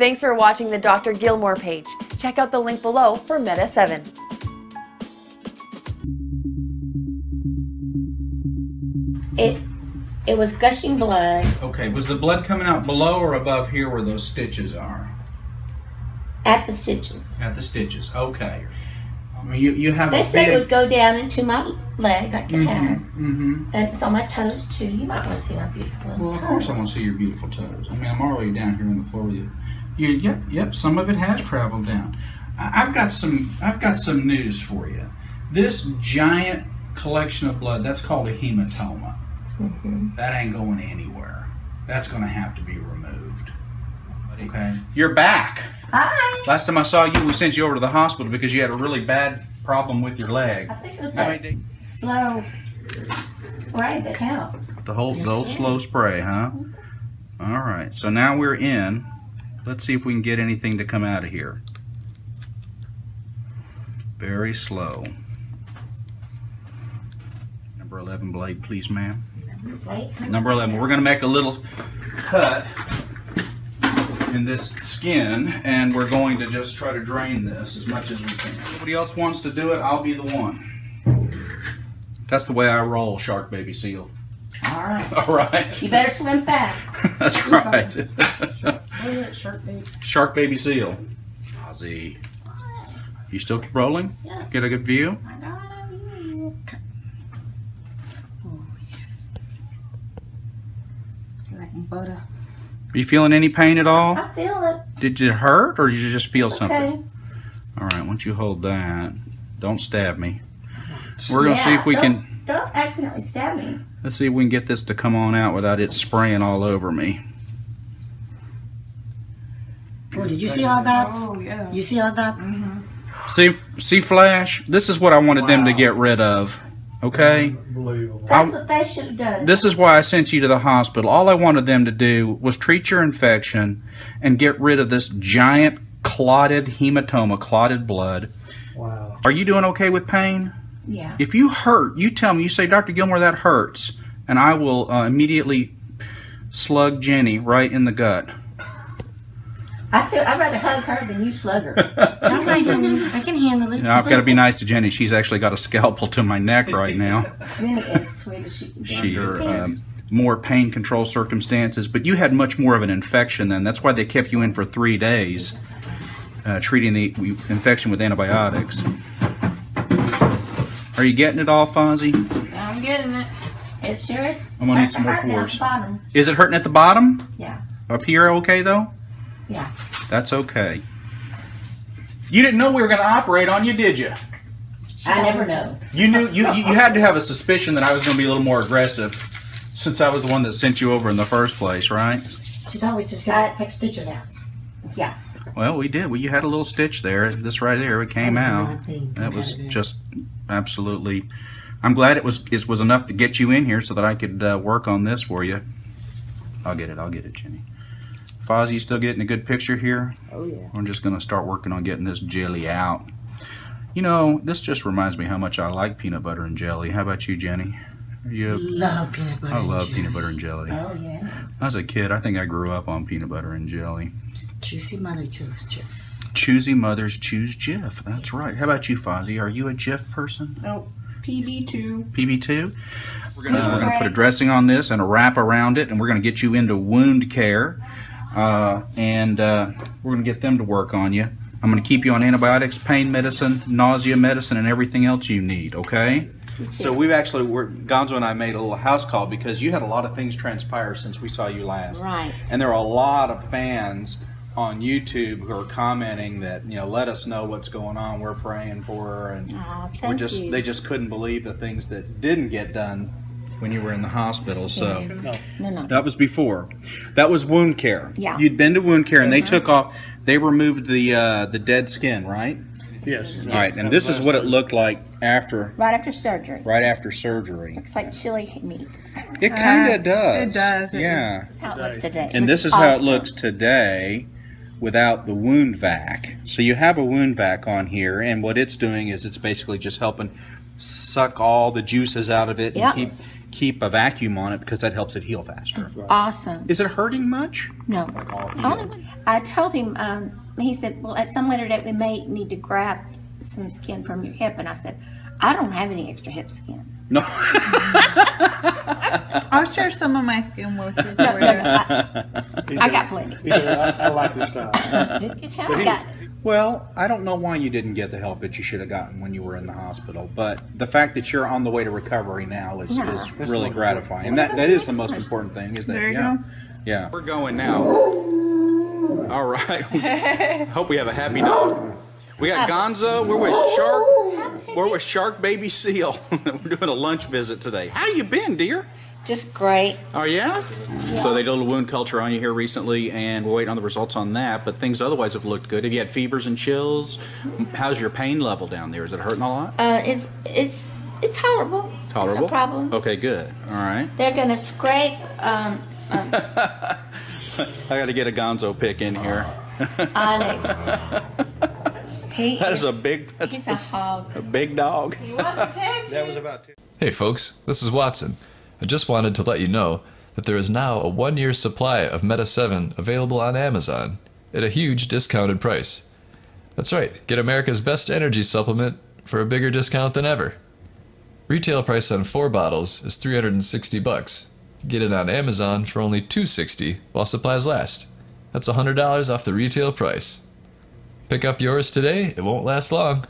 Thanks for watching the Dr. Gilmore page. Check out the link below for Meta 7. It was gushing blood. Okay, was the blood coming out below or above here where those stitches are? At the stitches. At the stitches, okay. I mean, you have They a said big... it would go down into my leg like it has. Mm-hmm. And it's on my toes too. You might want to see my beautiful little Well, of toes. course I want to see your beautiful toes. I mean, I'm already down here on the floor with you. Yep, some of it has traveled down. I've got some news for you. This giant collection of blood, that's called a hematoma. Mm-hmm. That ain't going anywhere. That's going to have to be removed. Okay? You're back. Hi. Last time I saw you, we sent you over to the hospital because you had a really bad problem with your leg. I think it was that slow spray that helped. The old slow spray, huh? All right. So now we're in. Let's see if we can get anything to come out of here. Very slow. Number 11 blade, please, ma'am. Number 11. We're going to make a little cut in this skin, and we're going to just try to drain this as much as we can. If anybody else wants to do it, I'll be the one. That's the way I roll, shark baby seal. All right. All right. You better swim fast. That's right. Shark baby. Shark baby seal. Ozzy. You still rolling? Yes. Get a good view? I got you. Oh, yes. Like butter. Are you feeling any pain at all? I feel it. Did it hurt, or did you just feel something? Okay. All right, once you hold that, don't stab me. We're going to see if we can... Don't accidentally stab me. Let's see if we can get this to come on out without it spraying all over me. Oh, did you see all that? Oh, yeah. You see all that? Mm-hmm. See, Flash? This is what I wanted them to get rid of. Okay? That's what they should have done. This is why I sent you to the hospital. All I wanted them to do was treat your infection and get rid of this giant clotted hematoma, clotted blood. Wow. Are you doing okay with pain? Yeah. If you hurt, you tell me. You say, Dr. Gilmore, that hurts. And I will immediately slug Jenny right in the gut. I'd rather hug her than you slug her. Don't worry, honey. I can handle it. Now, I've got to be nice to Jenny. She's actually got a scalpel to my neck right now. Jenny is sweet as she can be. She more pain control circumstances, but you had much more of an infection then. That's why they kept you in for 3 days, treating the infection with antibiotics. Are you getting it all, Fonzie? I'm getting it. It sure is. I'm gonna need some more hurting at force. the bottom. Is it hurting at the bottom? Yeah. Up here, okay though? Yeah. That's okay. You didn't know we were going to operate on you, did you? I never know. You knew you had to have a suspicion that I was going to be a little more aggressive, since I was the one that sent you over in the first place, right? She thought we just got to take stitches out. Yeah. Well, we did. Well, you had a little stitch there. This right there, it came out. That was just absolutely. I'm glad it was enough to get you in here so that I could work on this for you. I'll get it, Jenny. Fozzie, you still getting a good picture here? Oh, yeah. I'm just going to start working on getting this jelly out. You know, this just reminds me how much I like peanut butter and jelly. How about you, Jenny? Love peanut butter. I love peanut butter and jelly. Oh, yeah. As a kid, I think I grew up on peanut butter and jelly. Choosy mother, choose Jif. Choosy mothers choose Jif. That's right. How about you, Fozzie? Are you a Jif person? Oh, PB2. PB2? We're gonna put a dressing on this and a wrap around it, and we're going to get you into wound care. We're going to get them to work on you. I'm going to keep you on antibiotics, pain medicine, nausea medicine, and everything else you need, okay? So we've actually, Gonzo and I made a little house call because you had a lot of things transpire since we saw you last. Right. And there are a lot of fans on YouTube who are commenting that, you know, let us know what's going on. We're praying for her. And they just couldn't believe the things that didn't get done when you were in the hospital. So No. that was before. That was wound care. Yeah. You'd been to wound care and they took off, they removed the dead skin, right? Yes. All right, and this is what it looked like after. Right after surgery. Right after surgery. Looks like chili meat. It kind of does. It does. Yeah. That's how it looks today. And this is how it looks today without the wound vac. So you have a wound vac on here, and what it's doing is it's basically just helping suck all the juices out of it and keep a vacuum on it because that helps it heal faster. That's awesome. Is it hurting much? No. I told him, he said, well, at some later date we may need to graft some skin from your hip. And I said, I don't have any extra hip skin. No. I'll share some of my skin with you. No, I got plenty. He said, I like your style. I got it. Well, I don't know why you didn't get the help that you should have gotten when you were in the hospital, but the fact that you're on the way to recovery now is really gratifying. And that is the most important thing, isn't it? There you go. Yeah. We're going now. All right. Hope we have a happy dog. We got Gonzo. We're with Shark. We're with Shark Baby Seal. We're doing a lunch visit today. How you been, dear? Just great. Oh, yeah? So they did a little wound culture on you here recently, and we're waiting on the results on that, but things otherwise have looked good. Have you had fevers and chills? How's your pain level down there? Is it hurting a lot? It's tolerable. Tolerable? It's a problem. Okay, good. All right. They're going to scrape. I got to get a Gonzo pick in here. Onyx. That is a big... He's a hog. A big dog. He wants attention. That was about two. Hey folks, this is Watson. I just wanted to let you know that there is now a 1-year supply of Meta 7 available on Amazon at a huge discounted price. That's right, get America's best energy supplement for a bigger discount than ever. Retail price on 4 bottles is $360. Get it on Amazon for only $260 while supplies last. That's $100 off the retail price. Pick up yours today, it won't last long.